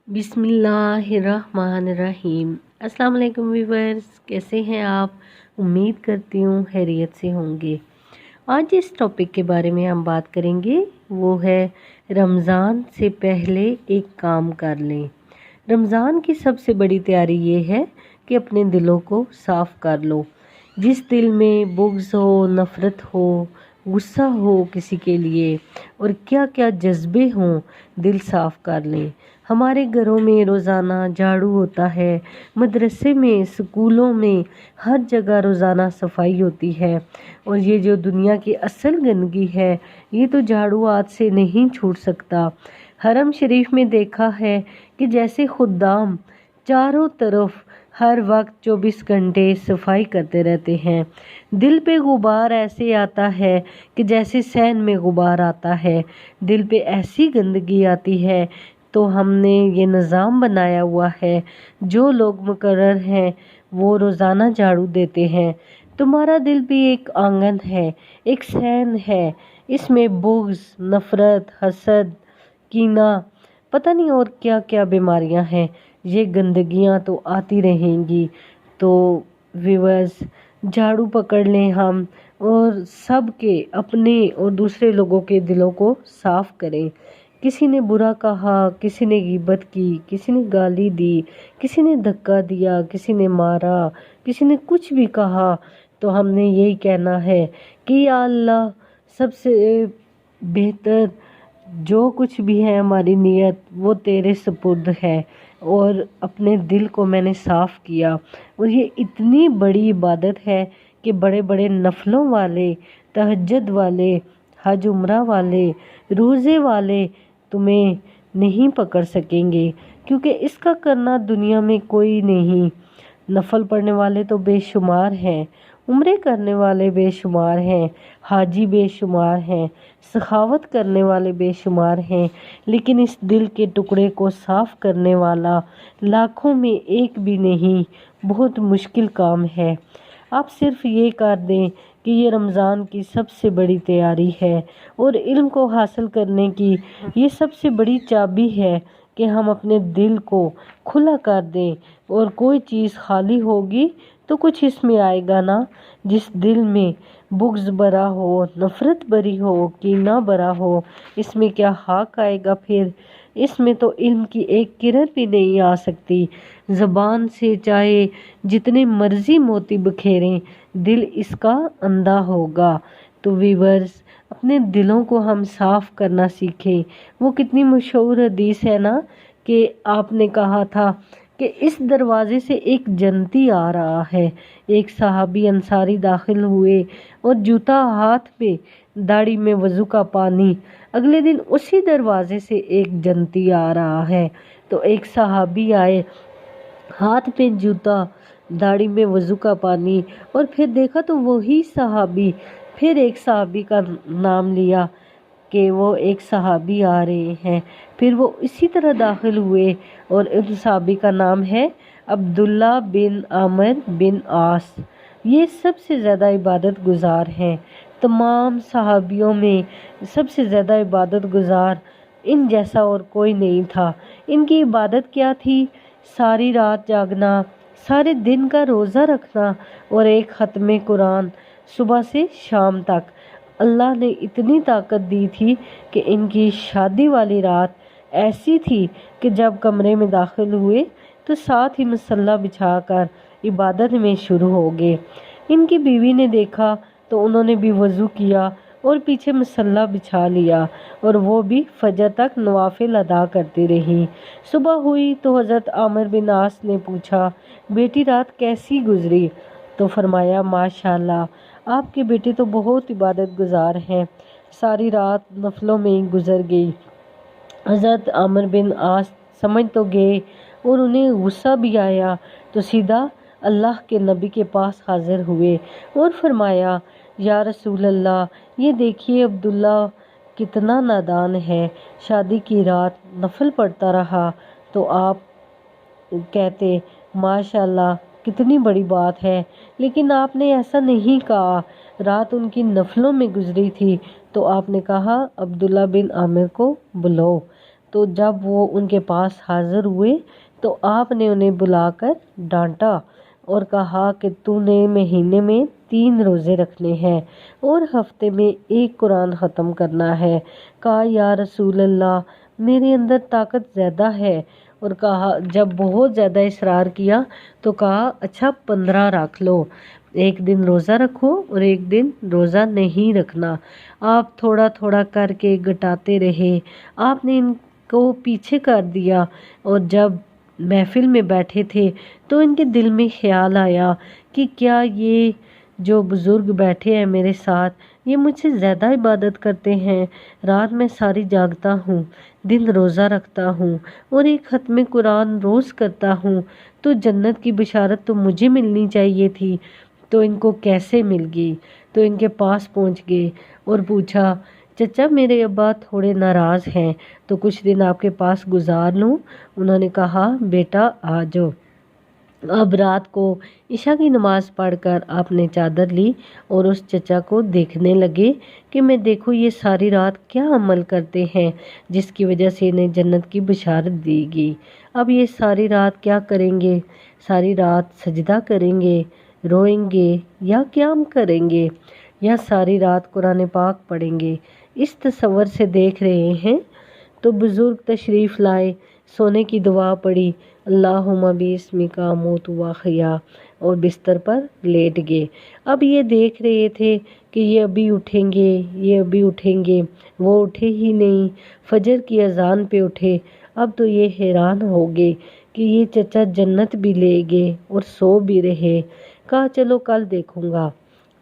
बिस्मिल्लाहिर्रहमानिर्रहीम। अस्सलाम वालेकुम व्यूअर्स, कैसे हैं आप? उम्मीद करती हूँ खैरियत से होंगे। आज जिस टॉपिक के बारे में हम बात करेंगे वो है रमज़ान से पहले एक काम कर लें। रमज़ान की सबसे बड़ी तैयारी ये है कि अपने दिलों को साफ़ कर लो। जिस दिल में बुग़्ज़ हो, नफ़रत हो, गुस्सा हो किसी के लिए और क्या क्या जज्बे हों, दिल साफ़ कर लें। हमारे घरों में रोज़ाना झाड़ू होता है, मदरसे में, स्कूलों में, हर जगह रोज़ाना सफाई होती है। और ये जो दुनिया की असल गंदगी है, ये तो झाड़ू हाथ से नहीं छूट सकता। हरम शरीफ में देखा है कि जैसे खुद्दाम चारों तरफ हर वक्त 24 घंटे सफाई करते रहते हैं। दिल पे गुबार ऐसे आता है कि जैसे सहन में गुबार आता है। दिल पे ऐसी गंदगी आती है तो हमने ये निज़ाम बनाया हुआ है, जो लोग मुकर्रर हैं वो रोज़ाना झाड़ू देते हैं। तुम्हारा दिल भी एक आंगन है, एक सहन है। इसमें बुग़्ज़, नफ़रत, हसद, कीना, पता नहीं और क्या क्या बीमारियां हैं। ये गंदगियां तो आती रहेंगी। तो व्यूअर्स, झाड़ू पकड़ लें हम और सबके, अपने और दूसरे लोगों के दिलों को साफ़ करें। किसी ने बुरा कहा, किसी ने ग़ीबत की, किसी ने गाली दी, किसी ने धक्का दिया, किसी ने मारा, किसी ने कुछ भी कहा, तो हमने यही कहना है कि या अल्लाह, सबसे बेहतर जो कुछ भी है हमारी नीयत वो तेरे सुपुर्द है और अपने दिल को मैंने साफ़ किया। और ये इतनी बड़ी इबादत है कि बड़े बड़े नफलों वाले, तहज्जुद वाले, हज उम्रा वाले, रोज़े वाले तुम्हें नहीं पकड़ सकेंगे, क्योंकि इसका करना दुनिया में कोई नहीं। नफल पढ़ने वाले तो बेशुमार हैं, उम्रे करने वाले बेशुमार हैं, हाजी बेशुमार हैं, सखावत करने वाले बेशुमार हैं, लेकिन इस दिल के टुकड़े को साफ़ करने वाला लाखों में एक भी नहीं। बहुत मुश्किल काम है। आप सिर्फ ये कर दें कि ये रमज़ान की सबसे बड़ी तैयारी है और इल्म को हासिल करने की ये सबसे बड़ी चाबी है कि हम अपने दिल को खुला कर दें। और कोई चीज़ खाली होगी तो कुछ इसमें आएगा ना। जिस दिल में बुग़्ज़ भरा हो, नफ़रत भरी हो, कीना भरा हो, इसमें क्या हक आएगा? फिर इसमें तो इल्म की एक किरण भी नहीं आ सकती। ज़बान से चाहे जितने मर्जी मोती बखेरें, दिल इसका अंधा होगा। तो व्यूअर्स, अपने दिलों को हम साफ़ करना सीखें। वो कितनी मशहूर हदीस है ना कि आपने कहा था कि इस दरवाज़े से एक जन्नती आ रहा है। एक सहाबी अंसारी दाखिल हुए और जूता हाथ में, दाढ़ी में वज़ू का पानी। अगले दिन उसी दरवाज़े से एक जन्नती आ रहा है। तो एक सहाबी आए, हाथ पे जूता, दाढ़ी में वज़ू का पानी, और फिर देखा तो वही सहाबी, फिर एक सहाबी का नाम लिया कि वो एक सहाबी आ रहे हैं। फिर वो इसी तरह दाखिल हुए और उस सहाबी का नाम है अब्दुल्ला बिन आमिर बिन आस। ये सबसे ज़्यादा इबादत गुजार हैं। तमाम सहाबियों में सबसे ज़्यादा इबादत गुजार इन जैसा और कोई नहीं था। इनकी इबादत क्या थी? सारी रात जागना, सारे दिन का रोज़ा रखना और एक ख़त्म कुरान सुबह से शाम तक। अल्लाह ने इतनी ताकत दी थी कि इनकी शादी वाली रात ऐसी थी कि जब कमरे में दाखिल हुए तो साथ ही मसल्ला बिछाकर इबादत में शुरू हो गए। इनकी बीवी ने देखा तो उन्होंने भी वज़ू किया और पीछे मसल्ला बिछा लिया और वो भी फजर तक नवाफिल अदा करती रही। सुबह हुई तो हज़रत आमिर बिन आस ने पूछा, बेटी रात कैसी गुजरी? तो फरमाया, माशाल्लाह, आपके बेटे तो बहुत इबादत गुजार हैं, सारी रात नफलों में ही गुजर गई। हज़रत आमिर बिन आस समझ तो गए और उन्हें गुस्सा भी आया, तो सीधा अल्लाह के नबी के पास हाजिर हुए और फरमाया, या रसूल अल्लाह, ये देखिए अब्दुल्ला कितना नादान है, शादी की रात नफल पढ़ता रहा तो आप कहते माशाल्लाह कितनी बड़ी बात है, लेकिन आपने ऐसा नहीं कहा। रात उनकी नफलों में गुजरी थी तो आपने कहा अब्दुल्ला बिन आमिर को बुलाओ। تو جب وہ ان کے پاس حاضر ہوئے تو آپ نے انہیں بلا کر ڈانٹا اور کہا کہ تو نے مہینے میں 3 روزے رکھنے ہیں اور ہفتے میں 1 قرآن ختم کرنا ہے۔ کہا یا رسول اللہ میرے اندر طاقت زیادہ ہے، اور کہا جب بہت زیادہ اصرار کیا تو کہا اچھا 15 رکھ لو، 1 دن روزہ رکھو اور 1 دن روزہ نہیں رکھنا۔ آپ تھوڑا تھوڑا کر کے گھٹاتے رہے، آپ نے ان کو پیچھے کر دیا، اور جب محفل میں بیٹھے تھے تو ان کے دل میں خیال آیا کہ کیا یہ جو بزرگ بیٹھے ہیں میرے ساتھ یہ مجھ سے زیادہ عبادت کرتے ہیں، رات میں ساری جاگتا ہوں، دن روزہ رکھتا ہوں اور 1 ختم قرآن روز کرتا ہوں، تو جنت کی بشارت تو مجھے ملنی چاہیے تھی، تو ان کو کیسے مل گئی؟ تو ان کے پاس پہنچ گئے اور پوچھا چچا میرے ابا تھوڑے ناراض ہیں تو کچھ دن آپ کے پاس گزار لوں؟ انہوں نے کہا بیٹا آ جاؤ۔ اب رات کو عشاء کی نماز پڑھ کر آپ نے چادر لی اور اس چچا کو دیکھنے لگے کہ میں دیکھو یہ ساری رات کیا عمل کرتے ہیں جس کی وجہ سے انہیں جنت کی بشارت دی گئی۔ اب یہ ساری رات کیا کریں گے؟ ساری رات سجدہ کریں گے، روئیں گے یا قیام کریں گے، یا ساری رات قرآن پاک پڑھیں گے؟ اس تصور سے دیکھ رہے ہیں تو بزرگ تشریف لائے، سونے کی دعا پڑھی، اللہم باسمک اموت و احیا، اور بستر پر لیٹ گئے۔ اب یہ دیکھ رہے تھے کہ یہ ابھی اٹھیں گے، یہ ابھی اٹھیں گے، وہ اٹھے ہی نہیں، فجر کی اذان پہ اٹھے۔ اب تو یہ حیران ہو گئے کہ یہ چچا جنت بھی لے گئے اور سو بھی رہے۔ کہا چلو کل دیکھوں گا۔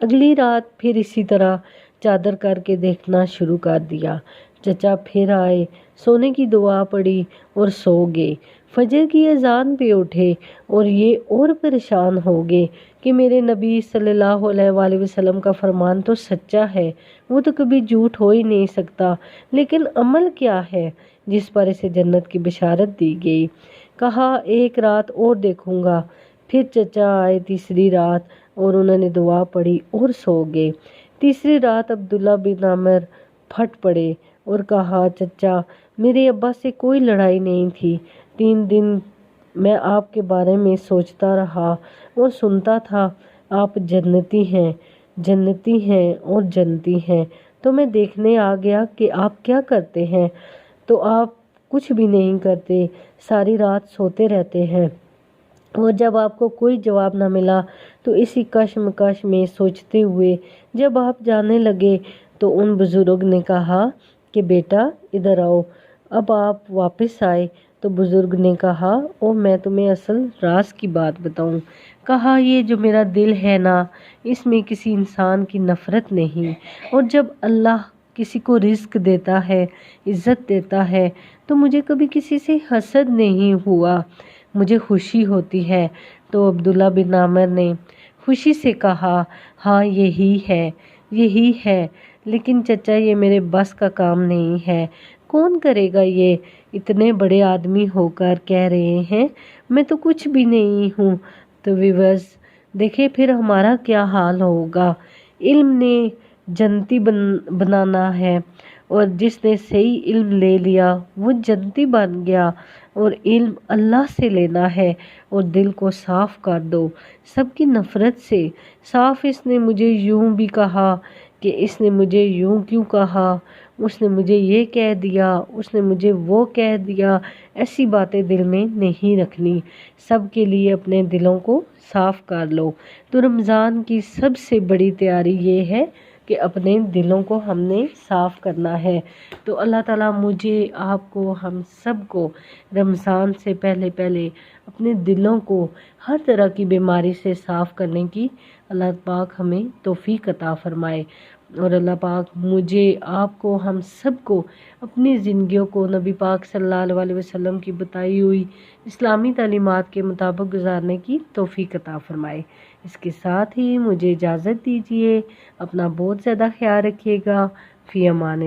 اگلی رات پھر اسی طرح چادر کر کے دیکھنا شروع کر دیا۔ چچا پھر آئے، سونے کی دعا پڑھی اور سو گئے۔ فجر کی اذان پہ اٹھے اور یہ اور پریشان ہو گئے کہ میرے نبی صلی اللہ علیہ وآلہ وسلم کا فرمان تو سچا ہے، وہ تو کبھی جھوٹ ہو ہی نہیں سکتا، لیکن عمل کیا ہے جس پر اسے جنت کی بشارت دی گئی؟ کہا 1 رات اور دیکھوں گا۔ پھر چچا آئے تیسری رات اور انہوں نے دعا پڑھی اور سو گئے۔ تیسری رات عبداللہ بن عمر پھٹ پڑے اور کہا چچا میرے ابا سے کوئی لڑائی نہیں تھی، 3 دن میں آپ کے بارے میں سوچتا رہا اور سنتا تھا آپ جنتی ہیں، جنتی ہیں اور جنتی ہیں، تو میں دیکھنے آ گیا کہ آپ کیا کرتے ہیں، تو آپ کچھ بھی نہیں کرتے، ساری رات سوتے رہتے ہیں، اور جب آپ کو کوئی جواب نہ ملا تو اسی کشمکش میں سوچتے ہوئے جب آپ جانے لگے تو ان بزرگ نے کہا کہ بیٹا ادھر آؤ۔ اب آپ واپس آئے تو بزرگ نے کہا او میں تمہیں اصل راز کی بات بتاؤں۔ کہا یہ جو میرا دل ہے نا، اس میں کسی انسان کی نفرت نہیں، اور جب اللہ کسی کو رزق دیتا ہے، عزت دیتا ہے، تو مجھے کبھی کسی سے حسد نہیں ہوا، مجھے خوشی ہوتی ہے۔ تو عبداللہ بن عامر نے خوشی سے کہا ہاں یہی ہے، یہی ہے، لیکن چچا یہ میرے بس کا کام نہیں ہے، کون کرے گا یہ؟ اتنے بڑے آدمی ہو کر کہہ رہے ہیں میں تو کچھ بھی نہیں ہوں۔ تو ویورز دیکھیں پھر ہمارا کیا حال ہوگا۔ علم نے جنتی بنانا ہے، اور جس نے صحیح علم لے لیا وہ جنتی بن گیا، اور علم اللہ سے لینا ہے، اور دل کو صاف کر دو سب کی نفرت سے۔ صاف اس نے مجھے یوں بھی کہا کہ اس نے مجھے یوں کیوں کہا، اس نے مجھے یہ کہہ دیا، اس نے مجھے وہ کہہ دیا، ایسی باتیں دل میں نہیں رکھنی، سب کے لیے اپنے دلوں کو صاف کر لو۔ تو رمضان کی سب سے بڑی تیاری یہ ہے کہ اپنے دلوں کو ہم نے صاف کرنا ہے۔ تو اللہ تعالیٰ مجھے، آپ کو، ہم سب کو رمضان سے پہلے اپنے دلوں کو ہر طرح کی بیماری سے صاف کرنے کی اللہ پاک ہمیں توفیق عطا فرمائے، اور اللہ پاک مجھے، آپ کو، ہم سب کو اپنی زندگیوں کو نبی پاک صلی اللہ علیہ وسلم کی بتائی ہوئی اسلامی تعلیمات کے مطابق گزارنے کی توفیق عطا فرمائے۔ اس کے ساتھ ہی مجھے اجازت دیجیے، اپنا بہت زیادہ خیال رکھیے گا، فی امان۔